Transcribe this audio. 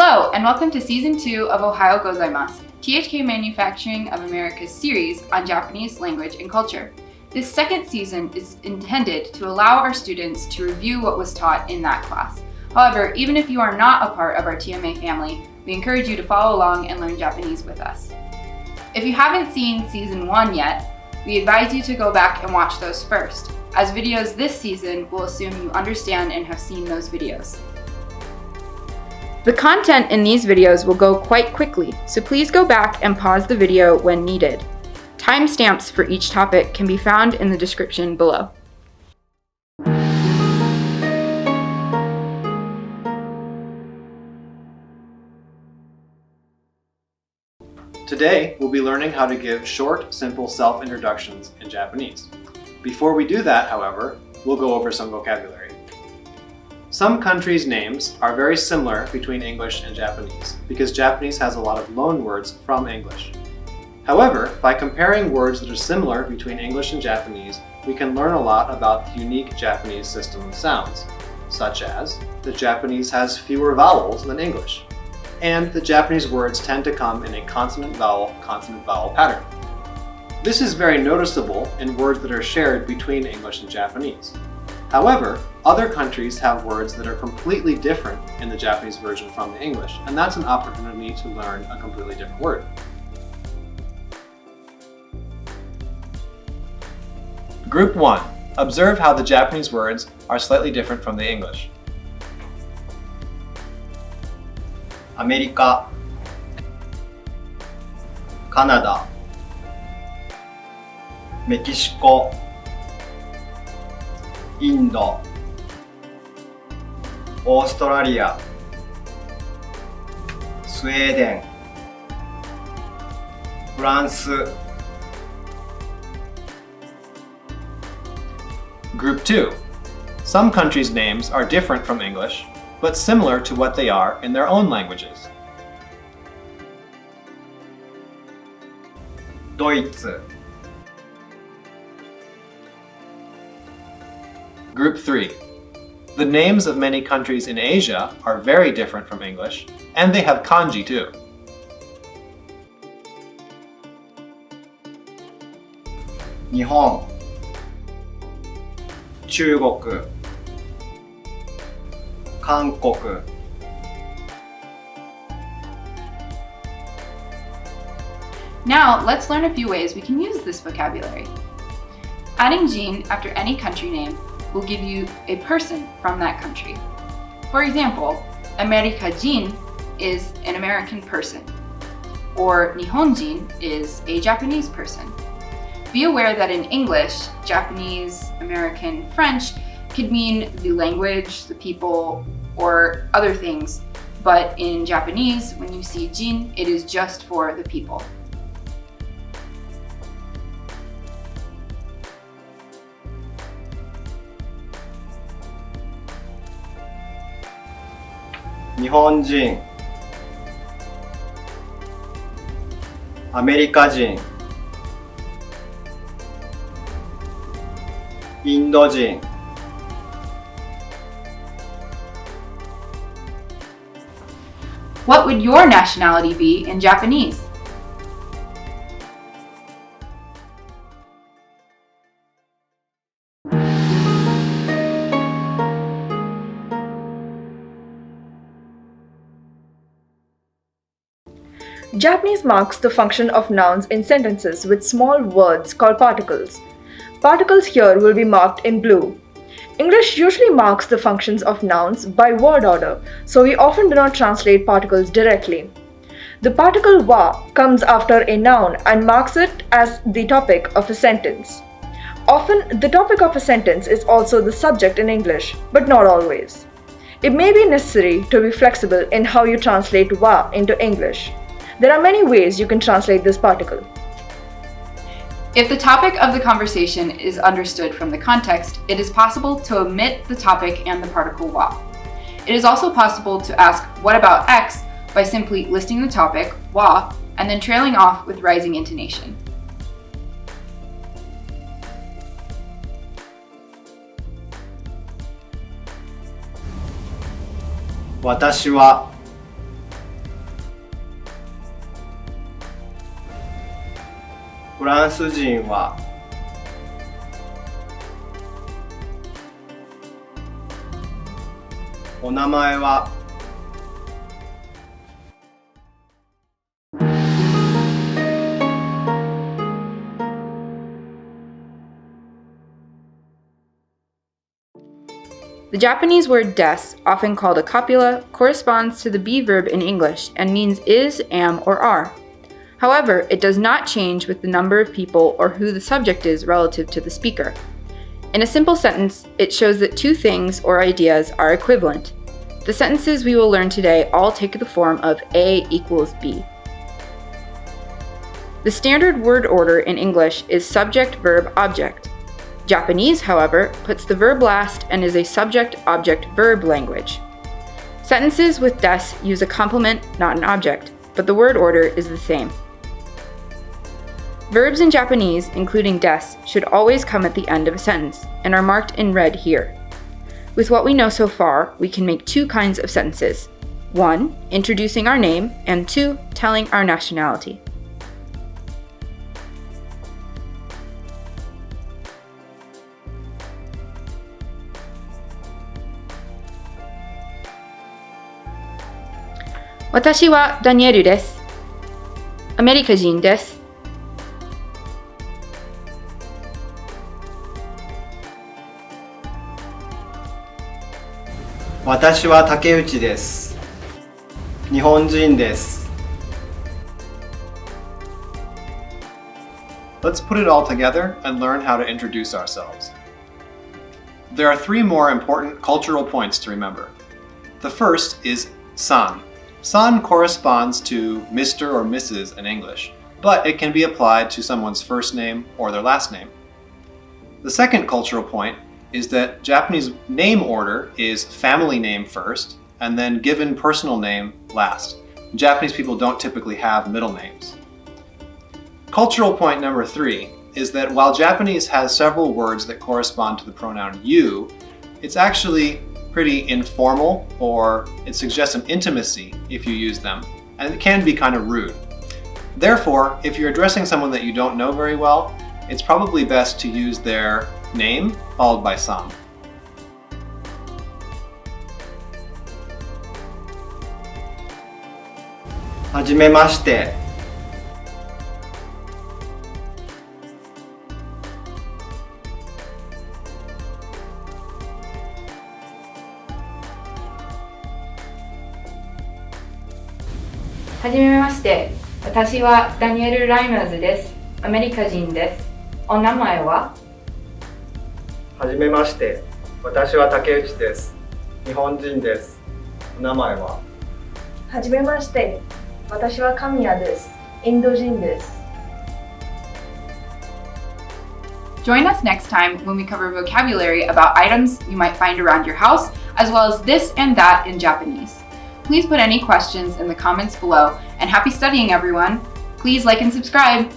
Hello, and welcome to Season 2 of Ohio Gozaimasu, THK Manufacturing of America's series on Japanese language and culture. This second season is intended to allow our students to review what was taught in that class. However, even if you are not a part of our TMA family, we encourage you to follow along and learn Japanese with us. If you haven't seen Season 1 yet, we advise you to go back and watch those first, as videos this season will assume you understand and have seen those videos. The content in these videos will go quite quickly, so please go back and pause the video when needed. Timestamps for each topic can be found in the description below. Today, we'll be learning how to give short, simple self-introductions in Japanese. Before we do that, however, we'll go over some vocabulary. Some countries' names are very similar between English and Japanese because Japanese has a lot of loan words from English. However, by comparing words that are similar between English and Japanese, we can learn a lot about the unique Japanese system of sounds, such as that Japanese has fewer vowels than English, and that Japanese words tend to come in a consonant-vowel pattern. This is very noticeable in words that are shared between English and Japanese. However, other countries have words that are completely different in the Japanese version from the English, and that's an opportunity to learn a completely different word. Group 1. Observe how the Japanese words are slightly different from the English. アメリカ、カナダ、メキシコ、インド、オーストラリア、スウェーデン、フランス。Group 2. Some countries' names are different from English, but similar to what they are in their own languages. ドイツ、 Group 3. The names of many countries in Asia are very different from English, and they have kanji too. 日本、中国、韓国。 Now, let's learn a few ways we can use this vocabulary. Adding jin after any country name will give you a person from that country. For example, Amerikajin is an American person, or Nihonjin is a Japanese person. Be aware that in English, Japanese, American, French could mean the language, the people, or other things, but in Japanese, when you see jin, it is just for the people. 日本人、アメリカ人、インド人。 What would your nationality be in Japanese? Japanese marks the function of nouns in sentences with small words called particles. Particles here will be marked in blue. English usually marks the functions of nouns by word order, so we often do not translate particles directly. The particle wa comes after a noun and marks it as the topic of a sentence. Often, the topic of a sentence is also the subject in English, but not always. It may be necessary to be flexible in how you translate wa into English. There are many ways you can translate this particle. If the topic of the conversation is understood from the context, it is possible to omit the topic and the particle wa. It is also possible to ask, "What about X?" by simply listing the topic, wa, and then trailing off with rising intonation. 私はフランス人はお名前は The Japanese word des, often called a copula, corresponds to the be verb in English and means is, am, or are. However, it does not change with the number of people or who the subject is relative to the speaker. In a simple sentence, it shows that two things or ideas are equivalent. The sentences we will learn today all take the form of A equals B. The standard word order in English is subject, verb, object. Japanese, however, puts the verb last and is a subject-object-verb language. Sentences with des use a complement, not an object, but the word order is the same. Verbs in Japanese, including des, should always come at the end of a sentence and are marked in red here. With what we know so far, we can make two kinds of sentences. 1. Introducing our name, and 2. Telling our nationality. Watashi wa Danielu desu. アメリカ人です。私は竹内です。日本人です。 Let's put it all together and learn how to introduce ourselves. There are three more important cultural points to remember. The first is san. San corresponds to Mr. or Mrs. in English, but it can be applied to someone's first name or their last name. The second cultural point is that Japanese name order is family name first and then given personal name last. Japanese people don't typically have middle names. Cultural point number 3 is that while Japanese has several words that correspond to the pronoun you, it's actually pretty informal, or it suggests an intimacy if you use them, and it can be kind of rude. Therefore, if you're addressing someone that you don't know very well, it's probably best to use their name followed by san. Hajimemashite. はじめまして。私はダニエル・ライマーズです。アメリカ人です。お名前は？はじめまして。私は竹内です。日本人です。お名前は？はじめまして。私は神谷です。インド人です。Join us next time when we cover vocabulary about items you might find around your house, as well as this and that in Japanese. Please put any questions in the comments below, and happy studying, everyone! Please like and subscribe!